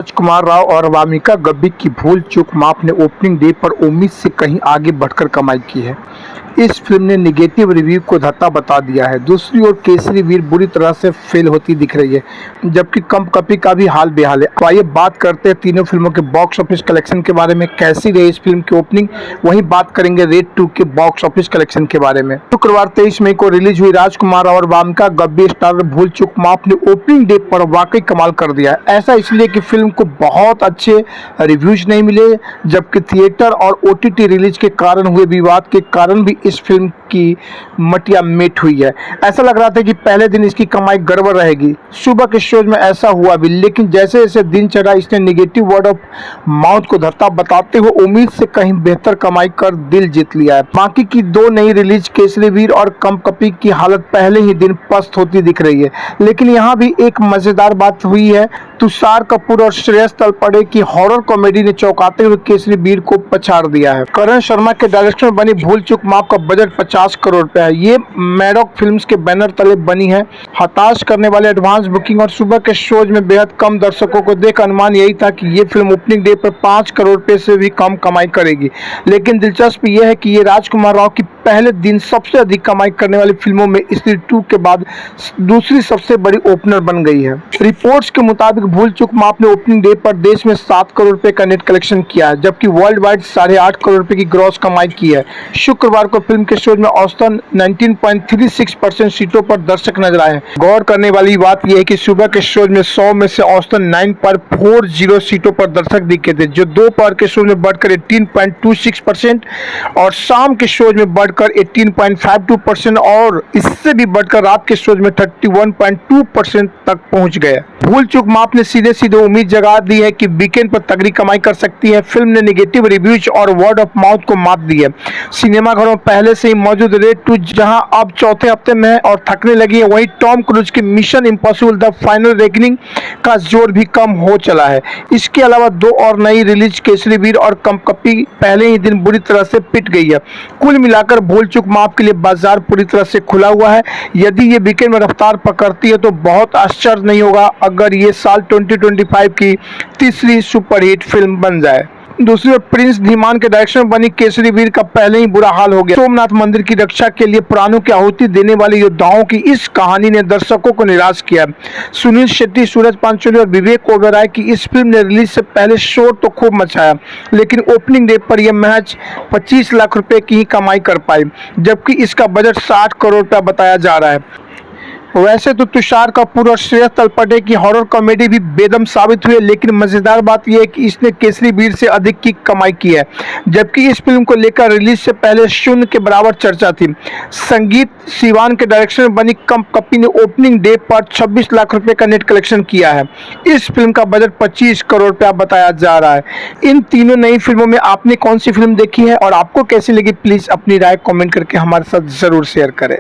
राजकुमार राव और वामिका गब्बी की भूल चूक माफ ने ओपनिंग डे पर उम्मीद से कहीं आगे बढ़कर कमाई की है। इस फिल्म ने निगेटिव रिव्यू को धत्ता बता दिया है। दूसरी ओर केसरी वीर बुरी तरह से फेल होती दिख रही है, जबकि कंपकपी का भी हाल बेहाल है। तो आइए बात करते हैं तीनों फिल्मों के बॉक्स ऑफिस कलेक्शन के बारे में। कैसी रही इस फिल्म की ओपनिंग, वहीं बात करेंगे रेड 2 के बॉक्स ऑफिस कलेक्शन के बारे में। शुक्रवार 23 मई को रिलीज हुई राजकुमार और वामिका गब्बी स्टारर भूल चूक माफ ने ओपनिंग डे पर वाकई कमाल कर दिया है। ऐसा इसलिए कि फिल्म को बहुत अच्छे रिव्यूज नहीं मिले, जबकि थिएटर और ओटीटी रिलीज के कारण हुए विवाद के कारण भी इस फिल्म की मटिया मेट हुई है। ऐसा लग रहा था कि पहले दिन इसकी कमाई गड़बड़ रहेगी। सुबह के शोज में ऐसा हुआ भी, लेकिन जैसे जैसे दिन चढ़ा इसने निगेटिव वर्ड ऑफ माउथ को धरता बताते हुए उम्मीद से कहीं बेहतर कमाई कर दिल जीत लिया है। बाकी की दो नई रिलीज केसरी वीर और कंपकपी की हालत पहले ही दिन पस्त होती दिख रही है, लेकिन यहाँ भी एक मजेदार बात हुई है। तुषार कपूर और श्रेयस तलपड़े की हॉरर कॉमेडी ने चौंकाते हुए केसरी वीर को पछाड़ दिया है। करण शर्मा के डायरेक्शन में बनी भूल चूक माफ का बजट 50 करोड़ रुपए है। ये मैडॉक फिल्म्स के बैनर तले बनी है। हताश करने वाले एडवांस बुकिंग और सुबह के शोज में बेहद कम दर्शकों को देख अनुमान यही था कि ये फिल्म ओपनिंग डे पर 5 करोड़ रुपए से भी कम कमाई करेगी। लेकिन दिलचस्प यह है कि ये राजकुमार राव की पहले दिन सबसे अधिक कमाई करने वाली फिल्मों में स्त्री 2 के बाद दूसरी सबसे बड़ी ओपनर बन गई है। रिपोर्ट्स के मुताबिक भूल चूक माफ ने ओपनिंग डे पर देश में 7 करोड़ रुपए का नेट कलेक्शन किया है, जबकि वर्ल्ड वाइड 8.5 करोड़ रुपए की ग्रॉस कमाई की है। शुक्रवार को फिल्म के शोज में औसतन 19.36% सीटों पर दर्शक नजर आए। गौर करने वाली बात यह है कि सुबह के शोज में 100 में से औसतन 9.40 सीटों पर दर्शक दिखे थे, जो दोपहर के शोज में बढ़कर 18.26% और शाम के शोज में बढ़कर 18.52% और इससे भी बढ़कर रात के शोज में 31.2% तक पहुंच गए। भूल चूक माफ ने सीधे सीधे उम्मीद जगा दी है कि वीकेंड पर तगड़ी कमाई कर सकती है। फिल्म ने नेगेटिव रिव्यूज और वर्ड ऑफ माउथ को मात दी है। सिनेमाघरों में पहले से ही मौजूद रेड 2 जहां अब चौथे हफ्ते में है और थकने लगी है, वहीं टॉम क्रूज की mission impossible the final reckoning का जोर भी कम हो चला है। इसके अलावा दो और नई रिलीज केसरी वीर और कंपकपी पहले ही दिन बुरी तरह से पिट गई है। कुल मिलाकर भूल चूक माफ के लिए बाजार पूरी तरह से खुला हुआ है। यदि ये वीकेंड में रफ्तार पकड़ती है तो बहुत आश्चर्य नहीं होगा अगर ये साल 2025 की तीसरी सुपरहिट फिल्म बन जाए। दूसरी ओर प्रिंस धीमान के डायरेक्शन में बनी केसरी वीर का पहले ही बुरा हाल हो गया। सोमनाथ मंदिर की रक्षा के लिए प्राणों की आहुति देने वाले योद्धाओं की इस कहानी ने दर्शकों को निराश किया। सुनील शेट्टी, सूरज पांचोली और विवेक ओबेरॉय की इस फिल्म ने रिलीज से पहले शोर तो खूब मचाया, लेकिन ओपनिंग डे पर यह महज 25 लाख रुपए की ही कमाई कर पाई, जबकि इसका बजट 60 करोड़ रुपया बताया जा रहा है। वैसे तो तुषार कपूर और श्रेयस तलपड़े की हॉरर कॉमेडी भी बेदम साबित हुई है, लेकिन मजेदार बात यह है कि इसने केसरी वीर से अधिक की कमाई की है, जबकि इस फिल्म को लेकर रिलीज से पहले शून्य के बराबर चर्चा थी। संगीत सिवान के डायरेक्शन में बनी कंपकपी ने ओपनिंग डे पर 26 लाख रुपए का नेट कलेक्शन किया है। इस फिल्म का बजट 25 करोड़ रुपया बताया जा रहा है। इन तीनों नई फिल्मों में आपने कौन सी फिल्म देखी है और आपको कैसी लगी, प्लीज अपनी राय कॉमेंट करके हमारे साथ जरूर शेयर करें।